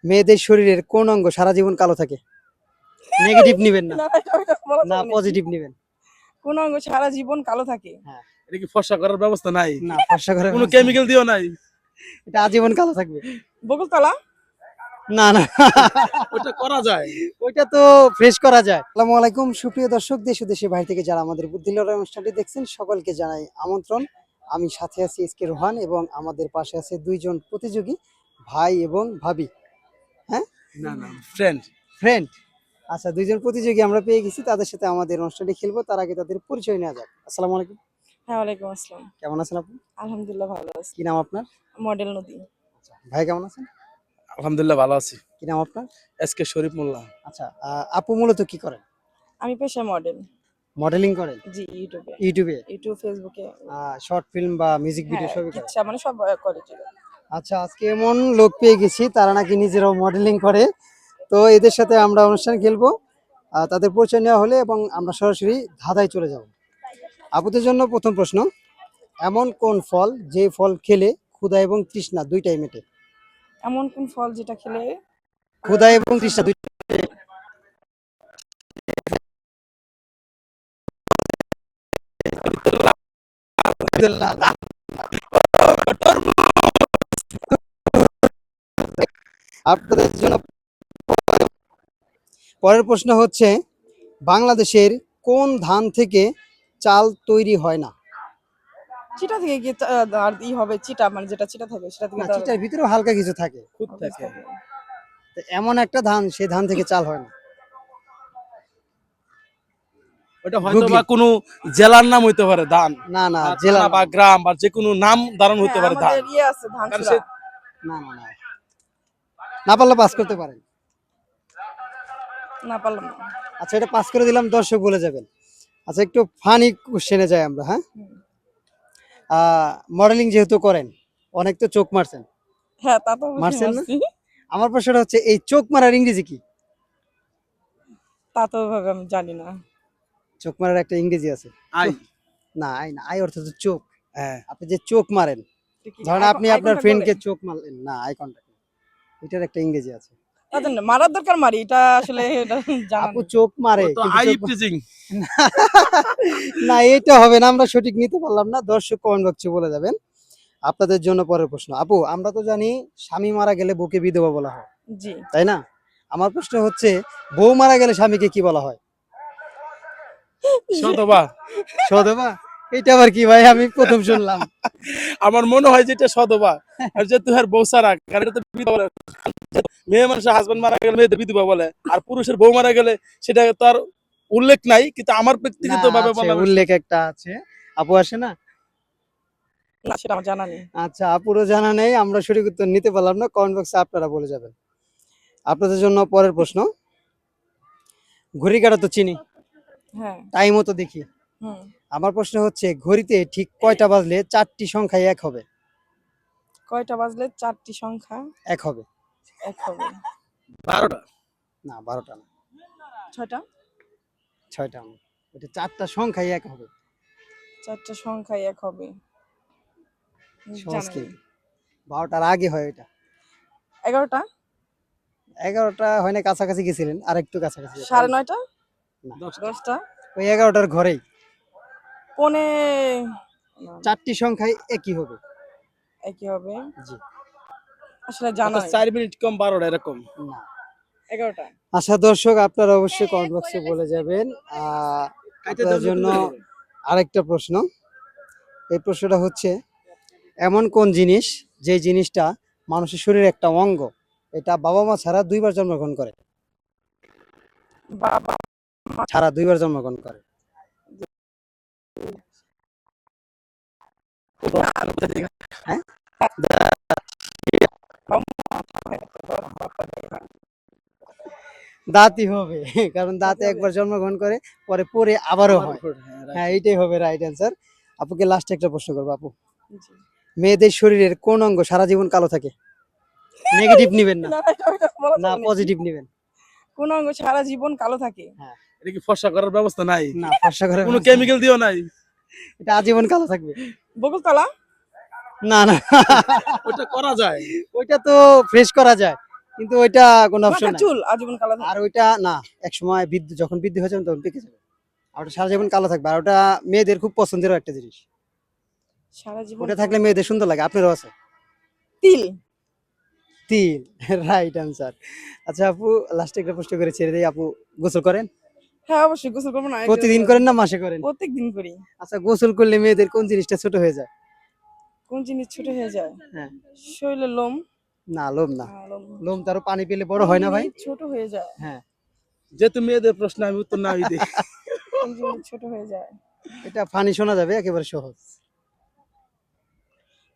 মেয়েদের শরীরের কোন অঙ্গ সারা জীবন কালো থাকে? নেগেটিভ নিবেন না, না পজিটিভ নিবেন। কোন অঙ্গ সারা জীবন কালো থাকে? এটা কি ফর্সা করার ব্যবস্থা নাই? না ফর্সা করে কোনো কেমিক্যাল দিও নাই? এটা আজীবন কালো থাকবে। বকুলতলা? না না ওটা করা যায়। ওইটা তো ফ্রেশ করা যায়। আসসালামু আলাইকুম সুপ্রিয় দর্শক, দেশ ও দেশের বাইরে থেকে যারা আমাদের বুদ্ধি লড়াই অনুষ্ঠানটি দেখছেন সকলকে জানাই আমন্ত্রণ। আমি সাথে আছি এসকে রোহান এবং আমাদের পাশে আছে দুইজন প্রতিযোগী, ভাই এবং ভাবি। হ্যাঁ না না, ফ্রেন্ড। ফ্রেন্ড। আচ্ছা, দুইজন প্রতিযোগী আমরা পেয়ে গেছি, তাদের সাথে আমাদের অনুষ্ঠানটি খেলবো। তার আগে তাদের পরিচয় নেওয়া যাক। আসসালামু আলাইকুম। হ্যাঁ, ওয়ালাইকুম আসসালাম। কেমন আছেন আপনি? আলহামদুলিল্লাহ ভালো আছি। কি নাম আপনার? মডেল নদী। ভাই কেমন আছেন? আলহামদুলিল্লাহ ভালো আছি। কি নাম আপনার? এসকে শরীফ মোল্লা। আচ্ছা, আপু মূলত কি করেন? আমি পেশায় মডেল। মডেলিং করেন? জি, ইউটিউবে। ইউটিউবে ফেসবুকে। শর্ট ফিল্ম বা মিউজিক ভিডিও হ্যাঁ, সবই করেন? ইচ্ছা মানে সব করে চলে। আচ্ছা, আজকে এমন লোক পেয়ে গেছি তারা নাকি নিজেরাও মডেলিং করে। তো এদের সাথে আমরা অনুষ্ঠান খেলবো, তাদের পরিচয় নেওয়া হলে এবং আমরা সরাসরি ধাঁধায় চলে যাব। আপুদের জন্য প্রথম প্রশ্ন, এমন কোন ফল যে ফল খেলে ক্ষুধা এবং তৃষ্ণা দুইটাই মেটে? এমন কোন ফল যেটা খেলে ক্ষুধা এবং তৃষ্ণা দুইটাই আপনাদের জন্য পরের প্রশ্ন হচ্ছে, বাংলাদেশের কোন ধান থেকে চাল তৈরি হয় না? চিটা থেকে কি আর ই হবে, চিটা মানে যেটা চিটা থাকে সেটা থেকে না, চিটার ভিতরেও হালকা কিছু থাকে। খুদ থাকে। তো এমন একটা ধান, সেই ধান থেকে চাল হয় না। ওটা হয়তো বা কোনো জেলার নাম হইতে পারে ধান। না না, আর জেলা থানা বা গ্রাম বা যে কোনো নাম ধারণ হইতে পারে ধান। আমাদের ইয়ে আছে ধান কারণ ছুরা। সে- না না না, না পারলে পাস করতে পারেন। না পারলাম না। আচ্ছা, এটা পাস করে দিলাম, দর্শক বলে যাবেন। আচ্ছা, একটু ফানি কোশ্চেনে যাই আমরা। হ্যাঁ, মডেলিং যেহেতু করেন, অনেক তো চোখ মারছেন। হ্যাঁ, তা তো মারছেন না? মারছি। আমার প্রশ্নটা হচ্ছে, এই চোখ মারার ইংরেজি কি? তা তো ওইভাবে আমি জানি না। চোখ মারার একটা ইংরেজি আছে। আই। না, আই না, আই অর্থ তো চোখ। হ্যাঁ। আপনি যে চোখ মারেন, এটা কি ধরেন আই- আপনি আই আপনার contact ফ্রেন্ডকে বলে? চোখ মারলেন, না আই কন্টাক্ট, এটার একটা ইংরেজি আছে। তাদের না, মারার দরকার মারি, এটা আসলে এটা জানা আপু নেই। চোখ মারে ও তো কিন্তু আই চোখ টিজিং। না, এটা হবে না, আমরা সঠিক নিতে পারলাম না। দর্শক কমেন্ট বক্সে বলে যাবেন। আপনাদের জন্য পরের প্রশ্ন, আপু আমরা তো জানি স্বামী মারা গেলে বউকে বিধবা বলা হয়, জি। তাই না? আমার প্রশ্ন হচ্ছে, বউ মারা গেলে স্বামীকে কি বলা হয়? সতবা। সধবা? এটা আবার কি ভাই, আমি প্রথম শুনলাম। আমার মনে হয় যেটা সতবা। আর যে তুহার বউ সারা, কারণ এটা তো বিধবা বলে। মেয়ে মানুষের হাজবেন্ড মারা গেলে মেয়েদের বিধবা বলে, আর পুরুষের বউ মারা গেলে সেটা তার উল্লেখ নাই, কিন্তু আমার না, ব্যক্তিগত ভাবে আছে, বলা উল্লেখ একটা আছে। আপু আসে না? না, সেটা আমার জানা নেই। আচ্ছা, আপুরও জানা নেই, আমরা সঠিক উত্তর নিতে পারলাম না। কমেন্ট বক্সে আপনারা বলে যাবেন। আপনাদের জন্য পরের প্রশ্ন, ঘড়ি কাটা তো চিনি, হ্যাঁ। টাইমও তো দেখি। হুম। আমার প্রশ্ন হচ্ছে, ঘড়িতে ঠিক কয়টা বাজলে 4টি সংখ্যায় এক হবে? কয়টা বাজলে 4টি সংখ্যা এক হবে। এক হবে? 12টা। না, 12টা না, 6টা? 6টা না, এটা 4টা সংখ্যায় এক হবে। 4টা সংখ্যায় এক হবে? সহজ জানা নেই। কিন্তু, 12টার আগে হয় এটা। 11টা? 11টা হয় না, কাছাকাছি গেছিলেন, আর একটু কাছাকাছি যেতে। 9:30টা? না, 10টা? ওই 11টার ঘরেই পৌনে না, 4টি সংখ্যায় একই হবে। একই হবে? জি। আসলে জানা অর্থাৎ নেই। 4 মিনিট কম 12টা এরকম। না। 11টা? আচ্ছা দর্শক, আপনারা অবশ্যই কমেন্ট বক্সে বলে যাবেন। আপনাদের জন্য আরেকটা প্রশ্ন, এই প্রশ্নটা হচ্ছে, এমন কোন জিনিস যে জিনিসটা মানুষের শরীরের একটা অঙ্গ, এটা বাবা মা ছাড়া 2বার জন্মগ্রহণ করে? বাবা ছাড়া 2বার জন্মগ্রহণ করে। হ্যাঁ, দাঁতই হবে, কারণ দাঁতে একবার জন্মগ্রহণ করে, পরে পরে আবারও হয়। হ্যাঁ, এইটাই হবে রাইট অ্যান্সার। আপুকে লাস্ট একটা প্রশ্ন করবো। আপু, জি। মেয়েদের শরীরের কোন অঙ্গ সারা জীবন কালো থাকে? নেগেটিভ নিবেন না, না, এটা বলা না যাবে না। পজিটিভ নিবেন। কোন অঙ্গ সারা জীবন কালো থাকে? হ্যাঁ, এটা কি ফর্সা করার ব্যবস্থা নাই? না ফর্সা করে কোনো কেমিক্যাল দিও নাই? এটা আজীবন কালো থাকবে। বকুলতলা? না না ওটা করা যায়। ওইটা তো ফ্রেশ করা যায়। কিন্তু ওইটা কোনো অপশন মাথার নাই। চুল আজীবন কালো থাকে। আর ওইটা না, একসময় বিদ্যুৎ যখন বৃদ্ধি হয়ে যাবে তখন পেকে যাবে। আর ওটা সারা জীবন কালো থাকবে, আর ওটা মেয়েদের খুব পছন্দেরও একটা জিনিস। সারা জীবন ওটা থাকলে মেয়েদের সুন্দর লাগে। আপনারও আছে? তিল। তিল, রাইট আনসার। আচ্ছা আপু, লাস্টে একটা প্রশ্ন করে ছেড়ে দিই। আপু গোসল করেন? হ্যাঁ অবশ্যই গোসল করবো না, একদিন প্রতিদিন করে। করেন না মাসে করেন? প্রত্যেক দিন করি। আচ্ছা, গোসল করলে মেয়েদের কোন জিনিসটা ছোট হয়ে যায়? কোন জিনিস ছোট হয়ে যায়? হ্যাঁ। শরীরের লোম। না, লোম না। লোম লোম তারও পানি পেলে বড় হয় না ভাই? জিনিস ছোট হয়ে যায়। হ্যাঁ, যেহেতু মেয়েদের প্রশ্ন আমি উত্তর না দিই। কোন জিনিস ছোট হয়ে যায়? এটা ফানি শোনা যাবে, একেবারে সহজ।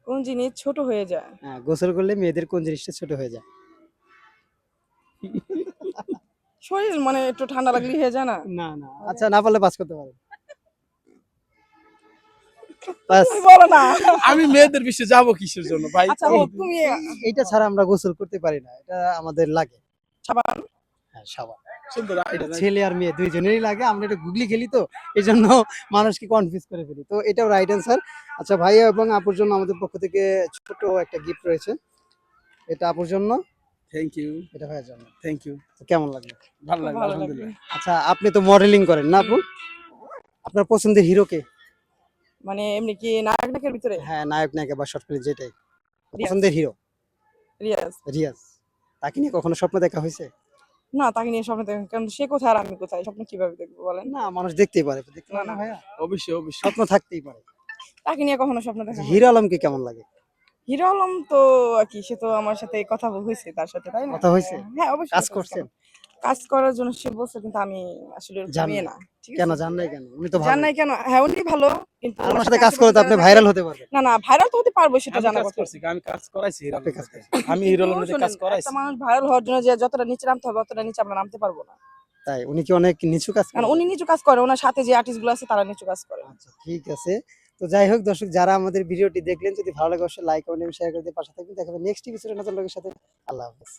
কোন জিনিস ছোট হয়ে যায়? হ্যাঁ, গোসল করলে মেয়েদের কোন জিনিসটা ছোট হয়ে যায়? শরীর মানে একটু ঠান্ডা লাগলেই হয়ে যায় না? না না, আচ্ছা না পারলে পাস করতে পারেন। পাস। তুমি বলো না। আমি মেয়েদের বিষয়ে যাবো কিসের জন্য ভাই? আচ্ছা হোক, তুমি এইটা ছাড়া আমরা গোসল করতে পারি না, এটা আমাদের লাগে। সাবান। হ্যাঁ, সাবান। সুন্দর idea, right? ছেলে আর মেয়ে দুইজনেরই লাগে। আমরা এটা গুগলি খেলি তো, এই জন্য মানুষকে কনফিউজ করে ফেলি। তো এটাও রাইট অ্যান্সার। আচ্ছা, ভাইয়া এবং আপুর জন্য আমাদের পক্ষ থেকে ছোট একটা গিফট রয়েছে। এটা আপুর জন্য, Thank you, এটা ভাইয়ের জন্য। thank you. তো কেমন লাগলো? ভালো লাগলো, ভালো আলহামদুলিল্লাহ। লাগবে। আচ্ছা, আপনি তো মডেলিং করেন না আপু? আপনার পছন্দের হিরো কে? মানে এমনি কি নায়ক নায়কের ভিতরে? হ্যাঁ, নায়ক নায়িকা বা শর্ট ফিল্ম যেটাই। রিয়াজ। পছন্দের হিরো? রিয়াজ। রিয়াজ। তাকে নিয়ে কখনো স্বপ্ন দেখা হয়েছে? না, তাকে নিয়ে স্বপ্ন দেখেন, কারণ সে কোথায় আর আমি কোথায়, স্বপ্ন কিভাবে দেখবো বলেন? না, মানুষ দেখতেই পারে। দেখতে না, পারে না না। ভাইয়া? অবশ্যই, অবশ্যই। স্বপ্ন থাকতেই পারে। তাকে নিয়ে কখনো স্বপ্ন দেখা আচ্ছা, হয়নি। হিরো আলমকে কেমন লাগে? হিরো আলম তো কি, সে তো আমার সাথে কথা হয়েছে তার সাথে, তাই না? কথা হয়েছে? হ্যাঁ অবশ্যই কাজ কথা হয়েছে। করছেন? কাজ করার জন্য সে বলছে, কিন্তু আমি আসলে ওরকম জান মেয়ে নাই। না। ঠিক কেন আছে? জান নাই কেন? উনি তো জান ভালো। নাই কেন? হ্যাঁ উনি ভালো, কিন্তু আমার ওনার সাথে কাজ করে তো আশেপাশে আপনি যারা ভাইরাল থাকে- হতে পারবেন। না না, ভাইরাল তো হতে পারবো, সেটা আমি জানা কাজ কথা। করছি, আমি কাজ করাইছি হিরো আপনি আলমের কাজ সাথে। করছেন। আমি হিরো কিন্তু আলমের সাথে কাজ শোনেন, করাইছি। একটা মানুষ ভাইরাল হওয়ার জন্য যে যতটা নিচে নামতে হবে ততটা নিচে আমরা নামতে পারবো না। তাই উনি কি অনেক নিচু কাজ কারণ করেন? উনি নিচু কাজ করে, ওনার সাথে যে আর্টিস্ট গুলো আছে তারা নিচু কাজ করে। আচ্ছা, ঠিক আছে। তো যাই হোক দর্শক, যারা আমাদের ভিডিওটি দেখলেন, যদি ভালো লাগে অবশ্যই লাইক, কমেন্ট এবং শেয়ার করে দিয়ে পাশে থাকবেন। দেখা হবে নেক্সট এপিসোডে নতুন লোকের সাথে। আল্লাহ হাফেজ।